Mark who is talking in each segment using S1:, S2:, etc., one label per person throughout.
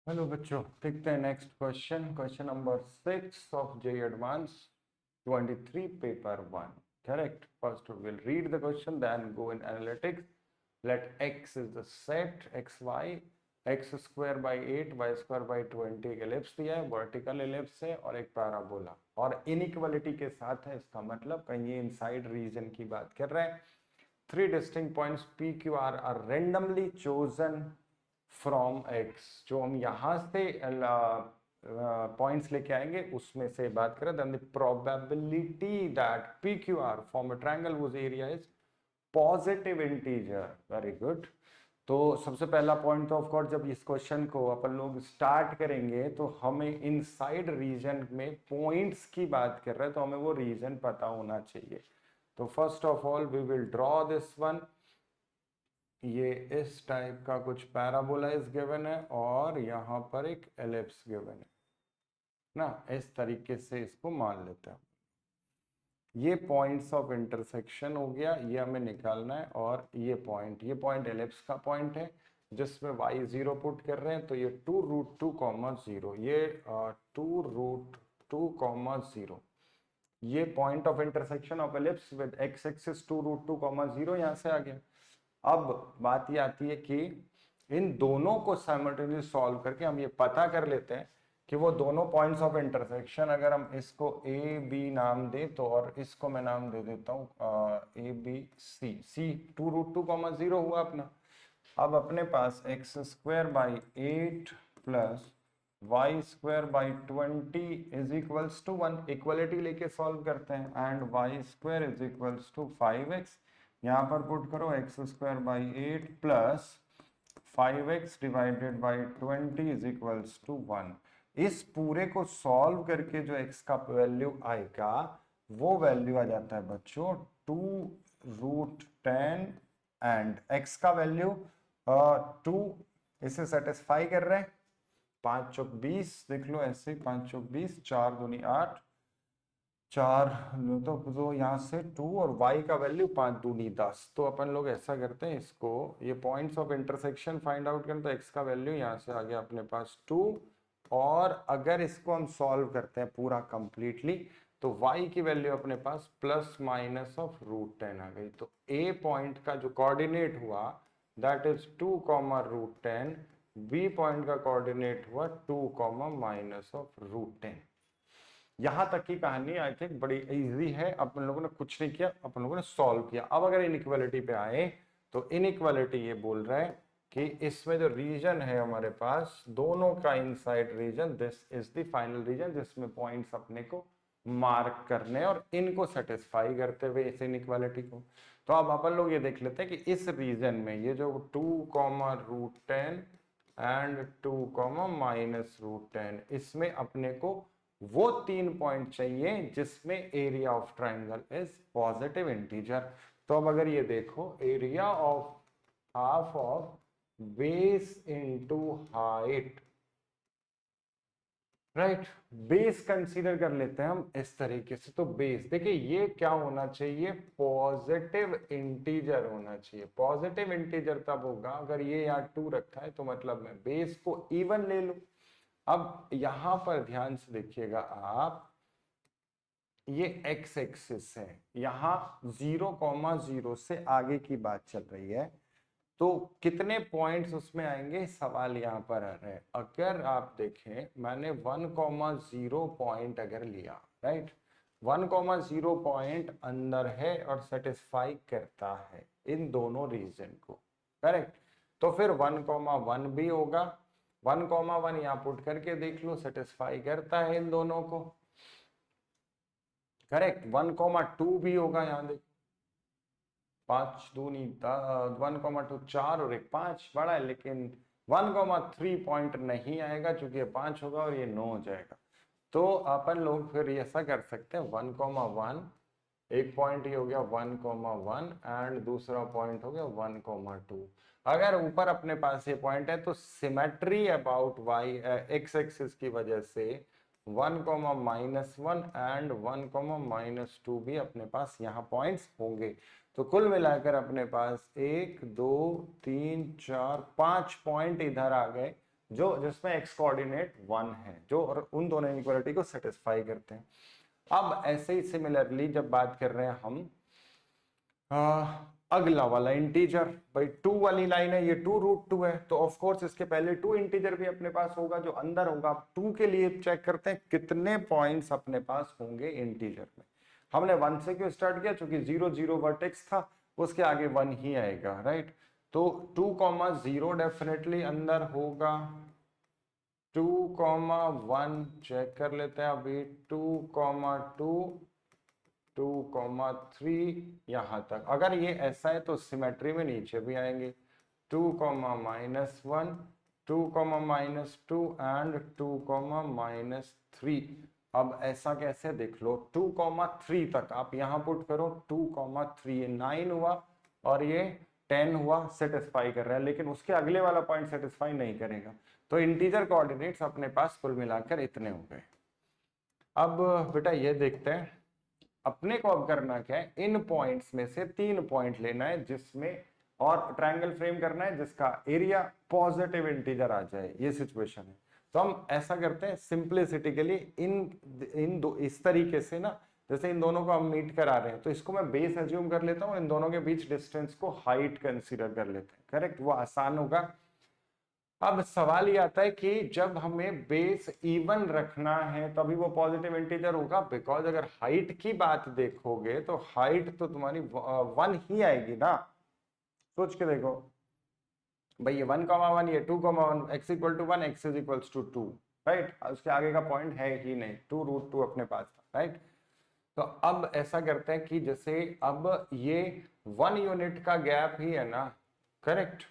S1: Hello बच्चों, देखते हैं next question. Question number 6 of J advance 23 paper 1। Correct. First we'll read the question, then go in analytics. Let x is the set x y, x square by 8 y square by 20 एक ellipse दिया है, vertical ellipse है और एक parabola और inequality के साथ है। इसका मतलब कहीं ये इनसाइड रीजन की बात कर रहे हैं। Three distinct points p q r are randomly chosen from x. जो हम यहां से पॉइंट्स लेके आएंगे उसमें से बात करें, then the probability that P Q R form a triangle whose area is positive integer. Very good. तो सबसे पहला पॉइंट तो ऑफ कोर्स जब इस क्वेश्चन को अपन लोग स्टार्ट करेंगे तो हमें इनसाइड रीजन में पॉइंट्स की बात कर रहे हैं, तो हमें वो रीजन पता होना चाहिए। तो first of all we will draw this one. ये इस टाइप का कुछ पैराबोलाइज गिवन है और यहाँ पर एक एलिप्स गिवन है ना। इस तरीके से इसको मान लेते हैं। ये पॉइंट्स ऑफ इंटरसेक्शन हो गया, ये हमें निकालना है। और ये पॉइंट एलिप्स का पॉइंट है जिसमें y 0 पुट कर रहे हैं, तो ये 2√2, 0, ये 2√2, 0। ये point of intersection of ellipse with x axis 2√2, 0 यहाँ से आ गया। अब बात ये आती है कि इन दोनों को साइमल्टेनियसली सॉल्व करके हम ये पता कर लेते हैं कि वो दोनों पॉइंट्स ऑफ इंटरसेक्शन, अगर हम इसको ए बी नाम दें तो, और इसको मैं नाम दे देता हूँ ए बी सी। सी 2√2, 0 हुआ अपना। अब अपने पास x square by 8 plus y square by 20 is equals to 1। Equality लेके सॉल्व करते हैं। And y square is equals to 5x। यहाँ पर पुट करो x square by 8 plus 5x divided by 20 is equals to 1। इस पूरे को सॉल्व करके जो x का वैल्यू आएगा वो वैल्यू आ जाता है बच्चों 2√10। एंड x का वैल्यू 2 इसे सेटिस्फाई कर रहे हैं। 5 चौक 20, देख लो ऐसे, 5 चौक 20, 4 दूनी 8, 4 लो तो यहाँ से 2 और y का वैल्यू 5 दूनी 10। तो अपन लोग ऐसा करते हैं, इसको ये points of intersection find out करें तो x का वैल्यू यहाँ से आ गया अपने पास 2। और अगर इसको हम सॉल्व करते हैं पूरा कंप्लीटली तो y की वैल्यू अपने पास प्लस माइनस ऑफ √10 आ गई। तो a पॉइंट का जो कोऑर्डिनेट हुआ दैट इज 2, √10। b पॉइंट का कोऑर्डिनेट हुआ 2, माइनस ऑफ √10। यहां तक की कहानी आई थिंक बड़ी इजी है। अपन लोगों ने कुछ नहीं किया, अपन लोगों ने सॉल्व किया। अब अगर इनइक्वालिटी पे आए तो इनइक्वालिटी ये बोल रहा है कि इसमें जो रीजन है हमारे पास दोनों का inside region, this is the final region जिसमें पॉइंट्स अपने को मार्क करने और इनको सेटिस्फाई करते हुए इस इनइक्वालिटी को। तो अब अपन लोग ये देख लेते हैं कि इस रीजन में ये जो 2, √10 एंड 2, माइनस √10, इसमें अपने को वो 3 पॉइंट चाहिए जिसमें area of triangle is positive integer. तो अब अगर ये देखो, area of half of base into height, right. Base consider कर लेते हैं हम इस तरीके से। तो बेस देखिए ये क्या होना चाहिए, पॉजिटिव इंटीजर होना चाहिए। पॉजिटिव इंटीजर तब होगा अगर ये यहाँ 2 रखा है तो मतलब मैं बेस को इवन ले लूं। अब यहां पर ध्यान से देखिएगा आप, ये x एक्सिस है, यहाँ 0, 0 से आगे की बात चल रही है। तो कितने पॉइंट्स उसमें आएंगे सवाल यहाँ पर आ रहा है। अगर आप देखें मैंने 1, 0 पॉइंट अगर लिया, राइट, 1, 0 पॉइंट अंदर है और सेटिस्फाई करता है इन दोनों रीजन को, करेक्ट। तो फिर 1, 1 भी होगा। 1, 1 यहाँ पुट करके देख लो, सेटिस्फाई करता है इन दोनों को, करेक्ट। 1, 2 भी होगा, यहाँ देखो 5 दूनी 1, 2 4 और एक 5 बड़ा है, लेकिन 1, 3 पॉइंट नहीं आएगा क्योंकि ये 5 होगा और ये 9 हो जाएगा। तो अपन लोग फिर ऐसा कर सकते हैं, 1, 1 एक पॉइंट ये हो गया 1, 1 एंड दूसरा पॉइंट हो गया 1, 2। अगर ऊपर अपने पास ये पॉइंट है तो symmetry about y x axis की वजह से 1, -1 एंड 1, -2 भी अपने पास यहाँ पॉइंट्स होंगे। तो कुल मिलाकर अपने पास 1, 2, 3, 4, 5 पॉइंट इधर आ गए जो जिसमें एक्स कोऑर्डिनेट 1 है, जो और उन दोनों इनइक्वालिटी को सेटिस्फाई करते हैं। अब ऐसे ही सिमिलरली जब बात कर रहे हैं हम अगला वाला इंटीजर, भाई 2 वाली लाइन है, ये 2√2 है, तो ऑफ कोर्स इसके पहले 2 इंटीजर भी अपने पास होगा जो अंदर होगा। 2 के लिए चेक करते हैं कितने पॉइंट्स अपने पास होंगे इंटीजर में। हमने 1 से क्यों स्टार्ट किया, क्योंकि 0 0 वर्टेक्स था, उसके आगे 1 ही आएगा, राइट। तो 2,0 डेफिनेटली अंदर होगा, 2,1 चेक कर लेते हैं अभी, 2,2 2,3 यहां तक। अगर ये ऐसा है तो सिमेट्री में नीचे भी आएंगे, 2,-1 2,-2 एंड 2,-3। अब ऐसा कैसे, देख लो 2,3 तक आप यहां पुट करो, 2,3 ये 9 हुआ और ये 10 हुआ, सेटिस्फाई कर रहा है, लेकिन उसके अगले वाला पॉइंट सेटिस्फाई नहीं करेगा। तो इंटीजर कोऑर्डिनेट्स अपने पास कुल मिलाकर इतने हो गए। अब बेटा ये देखते हैं अपने को अब करना क्या है, इन पॉइंट्स में से 3 पॉइंट लेना है जिसमें, और ट्रायंगल फ्रेम करना है जिसका एरिया पॉजिटिव इंटीजर आ जाए, ये सिचुएशन है। तो हम ऐसा करते हैं सिंपलिसिटी के लिए, इन दो इस तरीके से ना, जैसे इन दोनों को हम मीट करा रहे हैं तो इसको मैं बेस एज्यूम कर लेता हूँ, इन दोनों के बीच डिस्टेंस को हाइट कंसीडर कर लेते हैं, करेक्ट, वो आसान होगा। अब सवाल ये आता है कि जब हमें बेस इवन रखना है तभी वो पॉजिटिव इंटीजर होगा, बिकॉज अगर हाइट की बात देखोगे तो हाइट तो तुम्हारी 1 ही आएगी ना। सोच के देखो भाई, ये 1,1 ये 2,1, x equal to 1 x is equals to 2, right. उसके आगे का पॉइंट है ही नहीं, 2√2 अपने पास था, राइट। तो अब ऐसा करते हैं कि जैसे अब ये 1 यूनिट का गैप ही है ना, करेक्ट,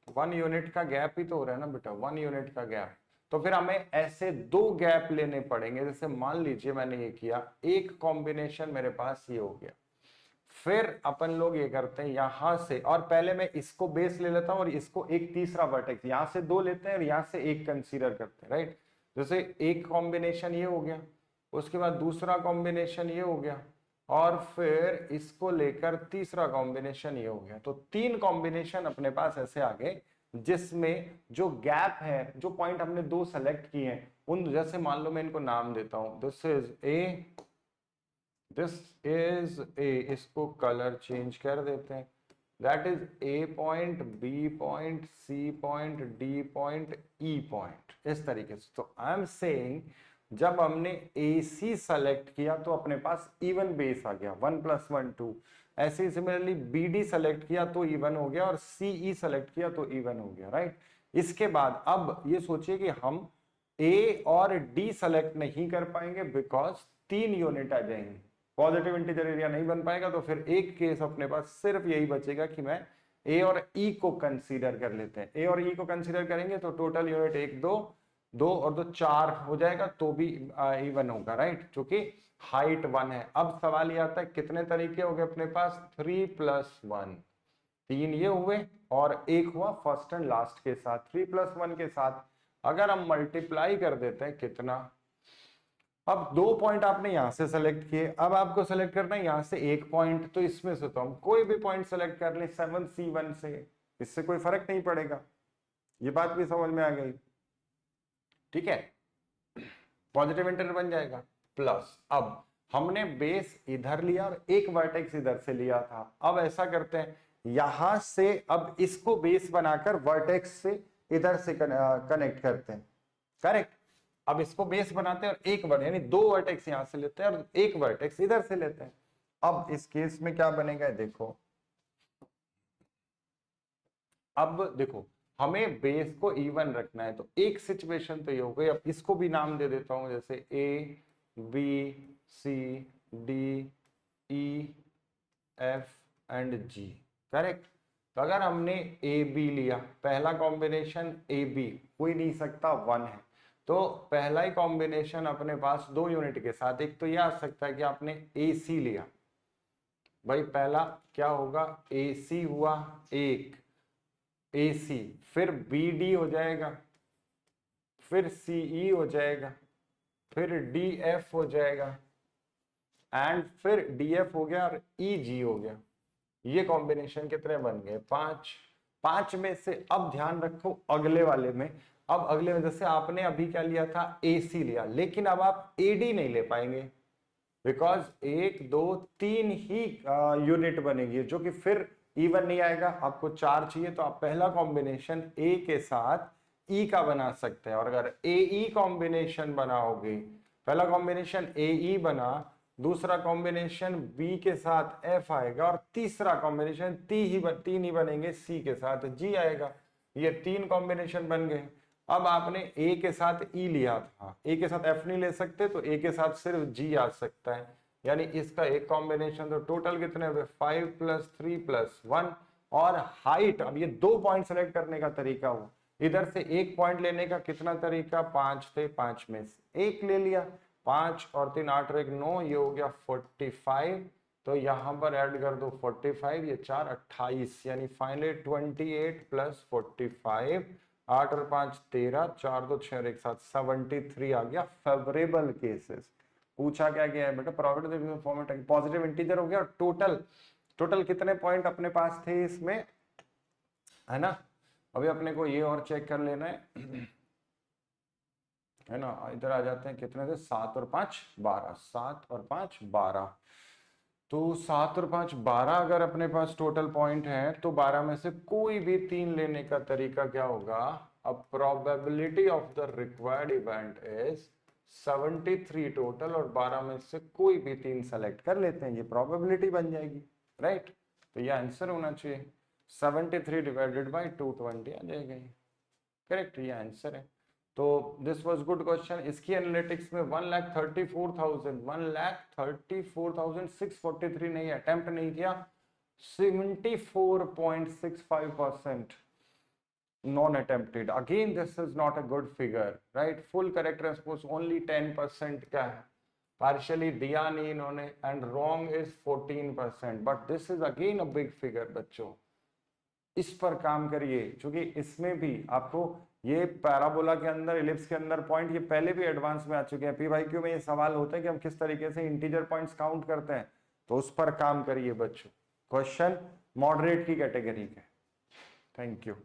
S1: 1 यूनिट का गैप ही तो हो रहा है ना बेटा, 1 यूनिट का गैप। तो फिर हमें ऐसे 2 गैप लेने पड़ेंगे, जैसे मान लीजिए मैंने ये किया, एक कॉम्बिनेशन मेरे पास ये हो गया, फिर अपन लोग ये करते हैं यहां से, और पहले मैं इसको बेस ले लेता हूं और इसको एक तीसरा वर्टेक्स, यहां से 2 लेते हैं और यहां से एक कंसीडर करते हैं, राइट। जैसे एक कॉम्बिनेशन ये हो गया, उसके बाद दूसरा कॉम्बिनेशन ये हो गया, और फिर इसको लेकर तीसरा कॉम्बिनेशन ये हो गया। तो 3 कॉम्बिनेशन अपने पास ऐसे आ गए जिसमें जो गैप है, जो पॉइंट हमने 2 सेलेक्ट किए हैं उन, जैसे मान लो मैं इनको नाम देता हूं, this is A, this is A, इसको कलर चेंज कर देते हैं, that is A point, B point, C point, D point, E point, इस तरीके से। तो आई एम सेइंग जब हमने AC सेलेक्ट किया तो अपने पास इवन बेस आ गया, 1 + 1 2। ऐसे ही सिमिलरली BD सेलेक्ट किया तो इवन हो गया, और CE सेलेक्ट किया तो इवन हो गया, राइट। इसके बाद अब ये सोचिए कि हम A और D सेलेक्ट नहीं कर पाएंगे बिकॉज 3 यूनिट आ जाएंगे, पॉजिटिव इंटीजर एरिया नहीं बन पाएगा। तो फिर एक केस अपने पास सिर्फ यही बचेगा कि मैं A और E को कंसीडर कर लेते हैं। A और E को कंसीडर करेंगे तो टोटल यूनिट 1 2 2 और 2 4 हो जाएगा, तो भी इवन होगा, राइट, क्योंकि हाइट 1 है। अब सवाल ये आता है कितने तरीके हो गए अपने पास, 3 + 1, 3 ये हुए और एक हुआ फर्स्ट एंड लास्ट के साथ, 3 + 1 के साथ अगर हम मल्टीप्लाई कर देते हैं कितना, अब 2 पॉइंट आपने यहां से सेलेक्ट किए, अब आपको सेलेक्ट करना है यहां से एक पॉइंट, तो इसमें से तो हम कोई भी पॉइंट सेलेक्ट कर ले 7C1 से, इससे कोई फर्क नहीं पड़ेगा। ये बात भी समझ में आ गई, ठीक है, पॉजिटिव इंटीजर बन जाएगा। प्लस अब हमने बेस इधर लिया और एक वर्टेक्स इधर से लिया था, अब ऐसा करते हैं यहां से अब इसको बेस बनाकर वर्टेक्स से इधर से कनेक्ट करते हैं, करेक्ट। अब इसको बेस बनाते हैं और एक वर्ड यानी 2 वर्टेक्स यहां से लेते हैं और एक वर्टेक्स इधर से लेते हैं। अब इस केस में क्या बनेगा देखो, अब देखो हमें बेस को इवन रखना है, तो एक सिचुएशन तो ये हो गई। अब इसको भी नाम दे देता हूं, जैसे A B C D E F and G, correct. तो अगर हमने AB लिया, पहला कॉम्बिनेशन AB कोई नहीं सकता 1 है, तो पहला ही कॉम्बिनेशन अपने पास 2 यूनिट के साथ, एक तो यह आ सकता है कि आपने AC लिया, भाई पहला क्या होगा AC हुआ एक, AC फिर BD हो जाएगा, फिर CE हो जाएगा, फिर DF हो जाएगा, एंड फिर DF हो गया और EG हो गया। ये कॉम्बिनेशन कितने बन गए 5। 5 में से अब ध्यान रखो अगले वाले में अब अगले में जैसे आपने अभी क्या लिया था, AC लिया, लेकिन अब आप AD नहीं ले पाएंगे, बिकॉज 1 2 3 ही यूनिट बनेगी, जो कि फिर इवन नहीं आएगा। आपको 4 चाहिए, तो आप पहला कॉम्बिनेशन A के साथ E का बना सकते हैं, और अगर AE कॉम्बिनेशन बनाओगे, पहला कॉम्बिनेशन AE बना, दूसरा कॉम्बिनेशन B के साथ F आएगा, और तीसरा कॉम्बिनेशन तीन ही बनेंगे C के साथ G आएगा। ये 3 कॉम्बिनेशन बन गए। अब आपने A के साथ E लिया था, A के साथ F नहीं ले सकते, तो A के साथ सिर्फ G आ सकता है, यानी इसका एक कॉम्बिनेशन। तो टोटल कितने हुए, 5 + 3 + 1। और हाइट, अब ये 2 पॉइंट सेलेक्ट करने का तरीका हो, इधर से 1 पॉइंट लेने का कितना तरीका, 5 थे, 5 में से 1 ले लिया, 5 और 3 8 और 1 9, ये हो गया 45। तो यहां पर ऐड कर दो 45, ये 4 28, यानी फाइनली 28 + 45, 8 और 5 13, 4 2 6 और 1 7, 73 आ गया फेवरेबल केसेस। पूछा क्या गया है बेटा, प्रोबेबिलिटी फॉर्मेट पॉजिटिव इंटीजर हो गया। और टोटल कितने पॉइंट अपने पास थे इसमें, है ना। अभी अपने को ये और चेक कर लेना है ना। इधर आ जाते हैं, कितने थे, 7 और 5 12, 7 और 5 12। तो 7 और 5 12 अगर अपने पास टोटल पॉइंट है, तो 12 में से कोई भी 3 लेने का तरीका क्या होगा। अब probability of the required event is 73 total, और 12 में से कोई भी 3 सेलेक्ट कर लेते हैं, ये प्रोबेबिलिटी बन जाएगी, राइट। तो ये आंसर होना चाहिए, 73 डिवाइडेड बाई 220 आ जाएगा, करेक्ट, ये आंसर है। तो दिस वाज गुड क्वेश्चन। इसकी एनालिटिक्स में 1,34,643 नहीं, अटेम्प्ट नहीं किया, 74.65% non attempted. Again this is not a good figure, right? Full correct response only 10% का है, partially दिया नहीं इन्होंने, and wrong is 14%, but this is again a big figure बच्चों। इस पर काम करिए, क्योंकि इसमें भी आपको ये पैराबोला के अंदर, इलिप्स के अंदर पॉइंट ये पहले भी एडवांस में आ चुके हैं। पीवाईक्यू में ये सवाल होता है कि हम किस तरीके से इंटीजर पॉइंट्स काउंट करते हैं, तो उस पर काम करिए बच्चों। क्वेश्चन मॉडरेट की कैटेगरी के। Thank you.